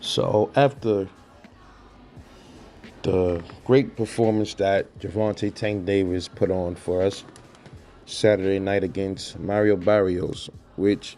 So after the great performance that Javante Tank Davis put on for us Saturday night against Mario Barrios, which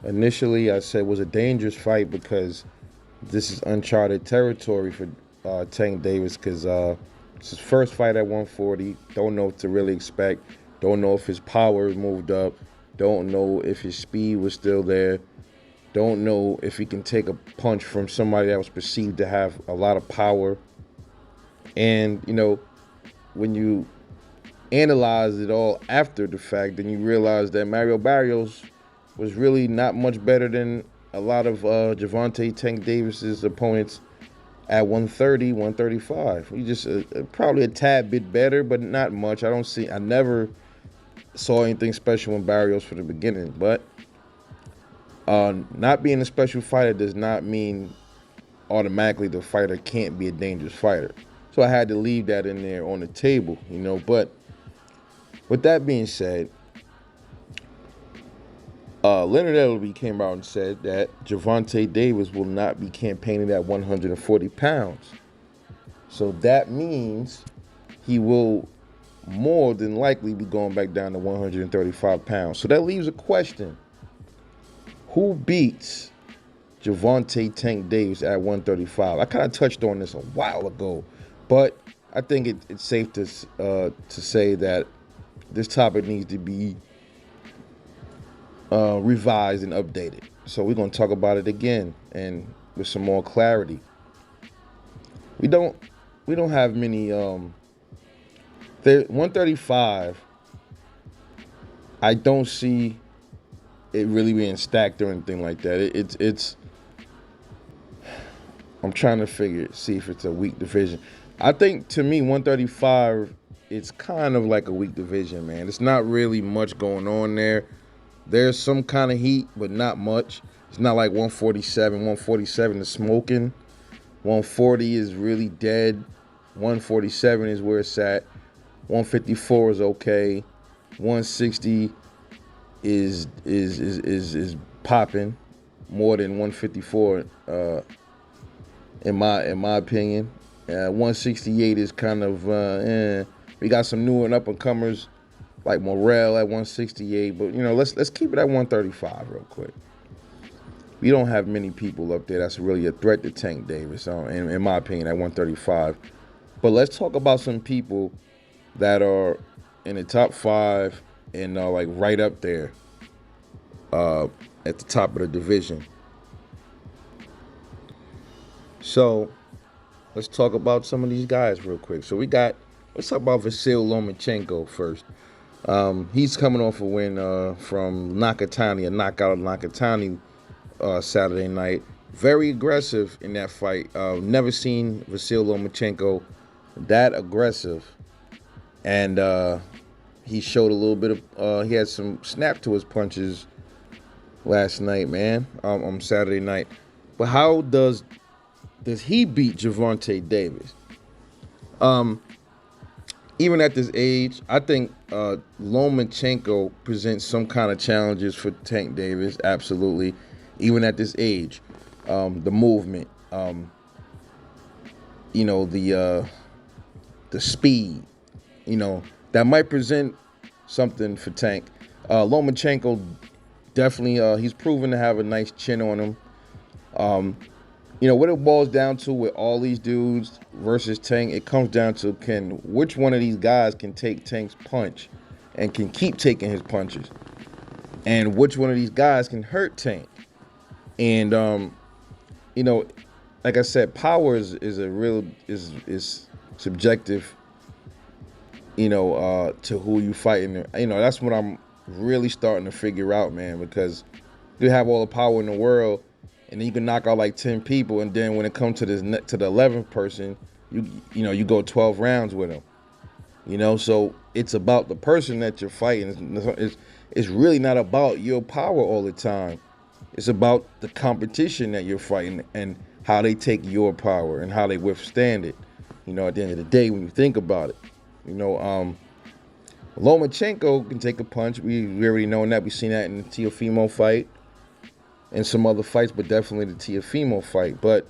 initially I said was a dangerous fight because this is uncharted territory for Tank Davis because it's his first fight at 140. Don't know what to really expect. Don't know if his power moved up. Don't know if his speed was still there. Don't know if he can take a punch from somebody that was perceived to have a lot of power. And, when you analyze it all after the fact, then you realize that Mario Barrios was really not much better than a lot of Javante Tank Davis's opponents at 130, 135. He just probably a tad bit better, but not much. I never saw anything special in Barrios from the beginning. But not being a special fighter does not mean automatically the fighter can't be a dangerous fighter. So I had to leave that in there on the table. But with that being said, Leonard Ellerbe came out and said that Javante Davis will not be campaigning at 140 pounds. So that means he will more than likely be going back down to 135 pounds. So that leaves a question. Who beats Javante Tank Davis at 135? I kind of touched on this a while ago, but I think it's safe to say that this topic needs to be revised and updated. So we're gonna talk about it again and with some more clarity. We don't we don't have many 135. I don't see it really being stacked or anything like that. It's I'm trying to see if it's a weak division. I think to me 135 it's kind of like a weak division, man. It's not really much going on there. There's some kind of heat, but not much. It's not like 147. 147 is smoking. 140 is really dead. 147 is where it's at. 154 is okay. 160 is popping more than 154 in my opinion. 168 is kind of we got some new and up and comers like Morrell at 168, but let's keep it at 135 real quick. We don't have many people up there that's really a threat to Tank Davis, in my opinion, at 135. But let's talk about some people that are in the top five and like right up there at the top of the division. So let's talk about some of these guys real quick. Let's talk about Vasyl Lomachenko first. He's coming off a win from Nakatani, a knockout of Nakatani Saturday night. Very aggressive in that fight. Never seen Vasyl Lomachenko that aggressive. And he showed a little bit of, he had some snap to his punches last night, man, on Saturday night. But how does he beat Javante Davis? Even at this age, I think Lomachenko presents some kind of challenges for Tank Davis. Absolutely, even at this age, the movement, the speed, that might present something for Tank. Lomachenko definitely, he's proven to have a nice chin on him. What it boils down to with all these dudes versus Tank, it comes down to which one of these guys can take Tank's punch and can keep taking his punches, and which one of these guys can hurt Tank. And like I said, power is subjective. To who you fighting. That's what I'm really starting to figure out, man. Because you have all the power in the world, and then you can knock out like 10 people, and then when it comes to the 11th person, you go 12 rounds with them. So it's about the person that you're fighting. It's really not about your power all the time. It's about the competition that you're fighting and how they take your power and how they withstand it. At the end of the day, when you think about it, Lomachenko can take a punch. We already know that. We've seen that in the Teofimo fight. in some other fights, but definitely the Teofimo fight. But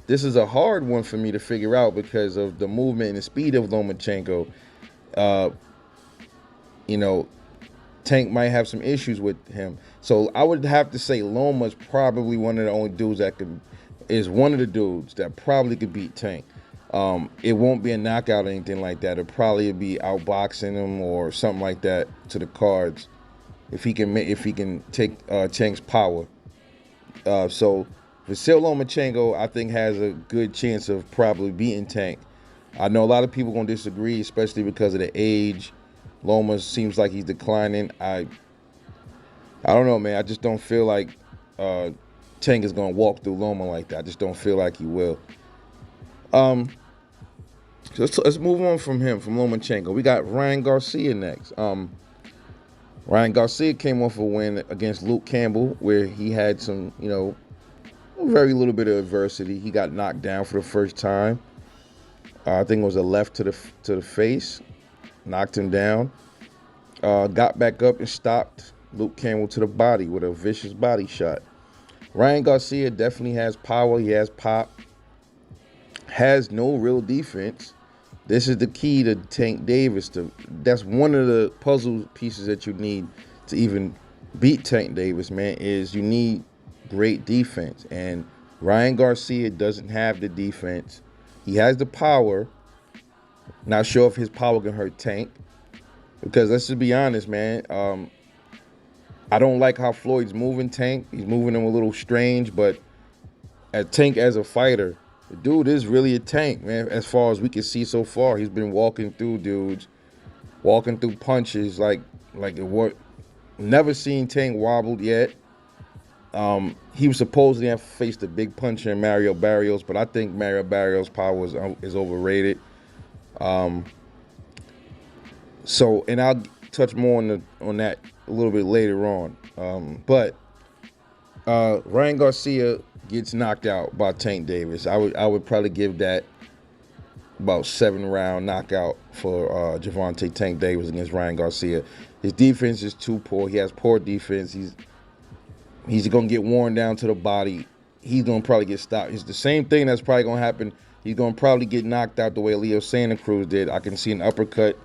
this is a hard one for me to figure out because of the movement and the speed of Lomachenko. Uh, you know, Tank might have some issues with him. So I would have to say Loma's probably one of the only dudes that is one of the dudes that probably could beat Tank. It won't be a knockout or anything like that. It'll probably be outboxing him or something like that to the cards if he can take Tank's power. So Vasyl Lomachenko, I think, has a good chance of probably beating Tank. I know a lot of people gonna disagree, especially because of the age. Loma seems like he's declining. I don't know, man. I just don't feel like Tank is gonna walk through Loma like that. I just don't feel like he will. So let's move on from Lomachenko. We got Ryan Garcia next. Ryan Garcia came off a win against Luke Campbell, where he had some, very little bit of adversity. He got knocked down for the first time. I think it was a left to the face, knocked him down. Got back up and stopped Luke Campbell to the body with a vicious body shot. Ryan Garcia definitely has power. He has pop. Has no real defense. This is the key to Tank Davis. That's one of the puzzle pieces that you need to even beat Tank Davis, man, is you need great defense. And Ryan Garcia doesn't have the defense. He has the power. Not sure if his power can hurt Tank. Because let's just be honest, man. I don't like how Floyd's moving Tank. He's moving him a little strange, but Tank as a fighter, the dude is really a tank, man. As far as we can see so far, he's been walking through dudes, walking through punches like what. Never seen Tank wobbled yet. He was supposedly have faced a big puncher in Mario Barrios, but I think Mario Barrios' power is overrated. So, and I'll touch more on that a little bit later on. But Ryan Garcia gets knocked out by Tank Davis. I would probably give that about 7-round knockout for Gervonta Tank Davis against Ryan Garcia. His defense is too poor. He has poor defense. He's gonna get worn down to the body. He's gonna probably get stopped. It's the same thing that's probably gonna happen. He's gonna probably get knocked out the way Leo Santa Cruz did. I can see an uppercut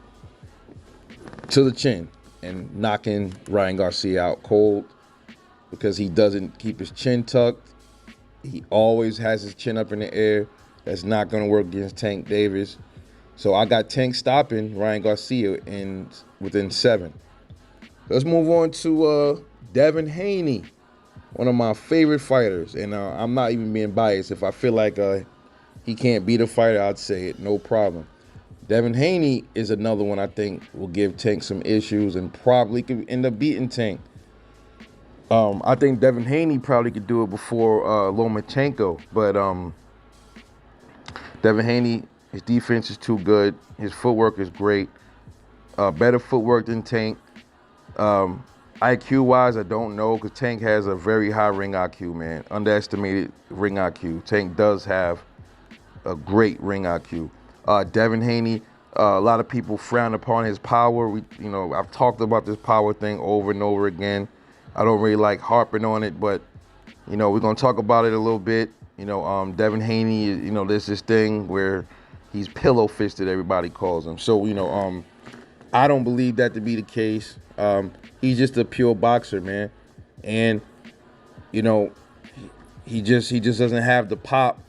to the chin and knocking Ryan Garcia out cold because he doesn't keep his chin tucked. He always has his chin up in the air. That's not going to work against Tank Davis. So I got Tank stopping Ryan Garcia within 7. Let's move on to Devin Haney, one of my favorite fighters. And I'm not even being biased. If I feel like he can't beat a fighter, I'd say it, no problem. Devin Haney is another one I think will give Tank some issues and probably could end up beating Tank. I think Devin Haney probably could do it before Lomachenko, but Devin Haney, his defense is too good. His footwork is great. Better footwork than Tank. IQ-wise, I don't know because Tank has a very high ring IQ, man. Underestimated ring IQ. Tank does have a great ring IQ. Devin Haney, a lot of people frown upon his power. I've talked about this power thing over and over again. I don't really like harping on it, but we're gonna talk about it a little bit. Devin Haney, there's this thing where he's pillow fisted, everybody calls him. So I don't believe that to be the case. He's just a pure boxer, man, and he just doesn't have the pop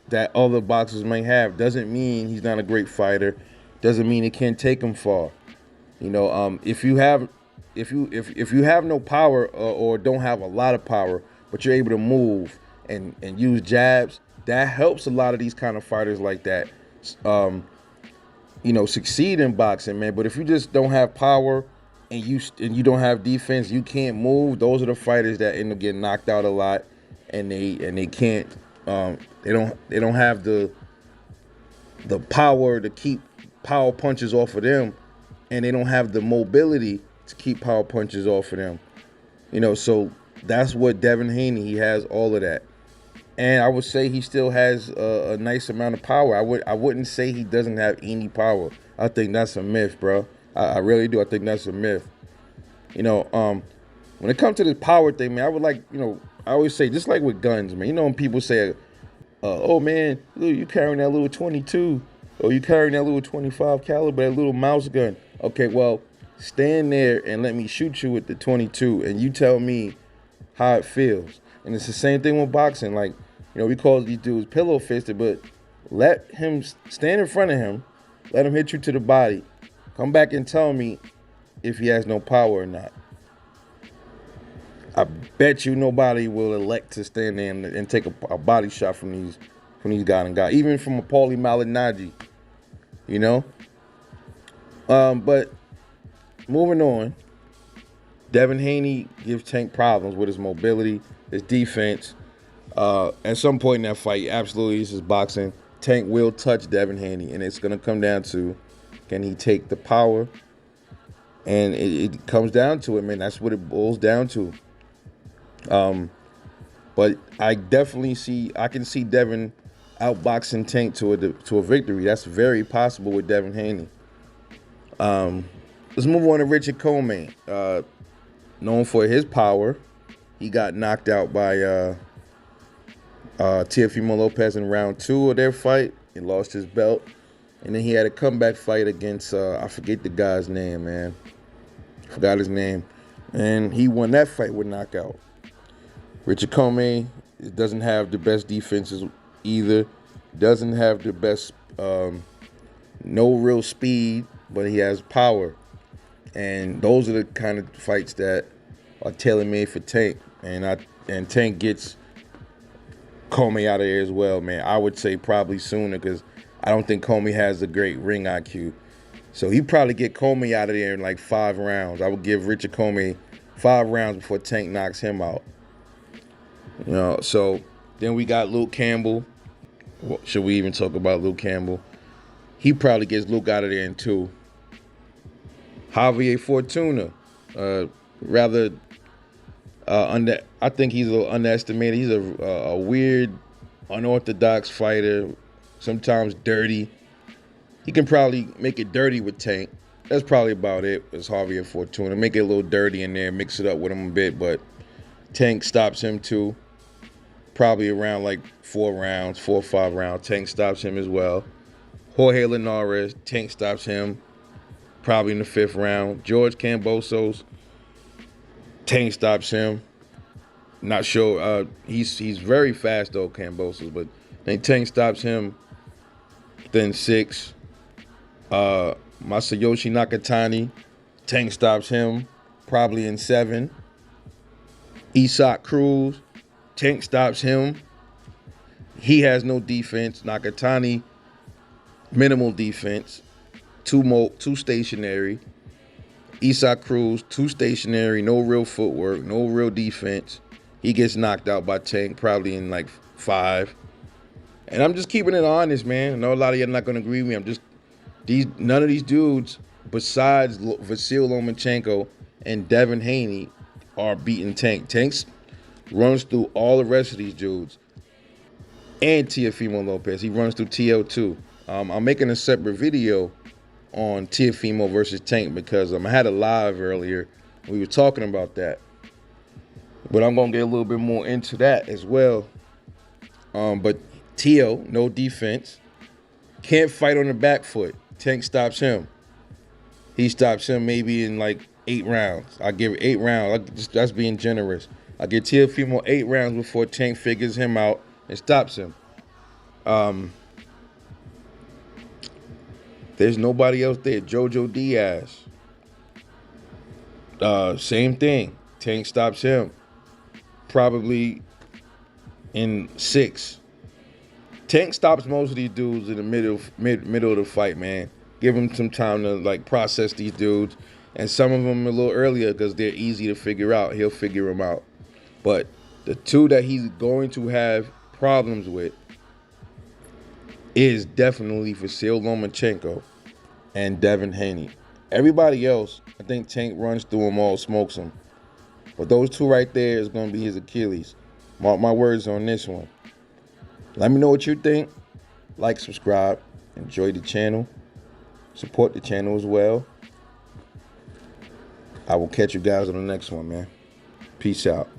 that other boxers may have. Doesn't mean he's not a great fighter. Doesn't mean it can't take him far. If you have no power or don't have a lot of power, but you're able to move and use jabs, that helps a lot of these kind of fighters like that, succeed in boxing, man. But if you just don't have power and you don't have defense, you can't move. Those are the fighters that end up getting knocked out a lot, and they can't. They don't have the power to keep power punches off of them, and they don't have the mobility to keep power punches off of them. So that's what Devin Haney, he has all of that. And I would say he still has a nice amount of power. I wouldn't say he doesn't have any power. I think that's a myth, bro. I really do. I think that's a myth. when it comes to this power thing, man, I would like, I always say, just like with guns, man. You know when people say, oh man, look, you carrying that little 22, or you carrying that little 25 caliber, that little mouse gun. Okay, well, stand there and let me shoot you with the 22, and you tell me how it feels. And it's the same thing with boxing. Like, we call these dudes pillow fisted, but let him stand in front of him, let him hit you to the body, come back and tell me if he has no power or not. I bet you nobody will elect to stand there and take a body shot from these guys and guys, even from a Paulie Malignaggi, But moving on, Devin Haney gives Tank problems with his mobility, his defense. At some point in that fight, absolutely, this is boxing. Tank will touch Devin Haney, and it's gonna come down to, can he take the power? And it comes down to it, man. That's what it boils down to. But I can see Devin outboxing Tank to a victory. That's very possible with Devin Haney. Let's move on to Richard Commey. Known for his power, he got knocked out by Teofimo Lopez in round 2 of their fight. He lost his belt, and then he had a comeback fight against I forget the guy's name, man. Forgot his name, and he won that fight with knockout. Richard Commey doesn't have the best defenses either. Doesn't have the best, no real speed, but he has power. And those are the kind of fights that are tailor-made for Tank. And Tank gets Commey out of there as well, man. I would say probably sooner, because I don't think Commey has a great ring IQ. So he'd probably get Commey out of there in like 5 rounds. I would give Richard Commey 5 rounds before Tank knocks him out. So then we got Luke Campbell. Well, should we even talk about Luke Campbell? He probably gets Luke out of there in 2. Javier Fortuna, I think he's a little underestimated. He's a weird, unorthodox fighter, sometimes dirty. He can probably make it dirty with Tank. That's probably about it. It's Javier Fortuna. Make it a little dirty in there, mix it up with him a bit, but Tank stops him too. Probably around like 4 or 5 rounds. Tank stops him as well. Jorge Linares, Tank stops him probably in the 5th round. George Kambosos, Tank stops him. Not sure. He's very fast though, Kambosos, but then Tank stops him. Then 6. Masayoshi Nakatani, Tank stops him probably in 7. Isaac Cruz, Tank stops him. He has no defense. Nakatani, minimal defense. Too stationary. Isaac Cruz, too stationary. No real footwork. No real defense. He gets knocked out by Tank probably in like 5. And I'm just keeping it honest, man. I know a lot of you are not going to agree with me. None of these dudes, besides Vasyl Lomachenko and Devin Haney, are beating Tank. Tank runs through all the rest of these dudes. And Teofimo Lopez. He runs through TL too. I'm making a separate video on Teofimo versus Tank because I had a live earlier. We were talking about that. But I'm going to get a little bit more into that as well. But Teo, no defense. Can't fight on the back foot. Tank stops him. He stops him maybe in like 8 rounds. I give it 8 rounds. That's being generous. I give Teofimo 8 rounds before Tank figures him out and stops him. There's nobody else there. Jojo Diaz. Same thing. Tank stops him. Probably in 6. Tank stops most of these dudes in the middle of the fight, man. Give them some time to like process these dudes. And some of them a little earlier because they're easy to figure out. He'll figure them out. But the 2 that he's going to have problems with is definitely Vasyl Lomachenko and Devin Haney. Everybody else, I think Tank runs through them all, smokes them. But those 2 right there is going to be his Achilles. Mark my words on this one. Let me know what you think. Like, subscribe, enjoy the channel, support the channel as well. I will catch you guys on the next one, man. Peace out.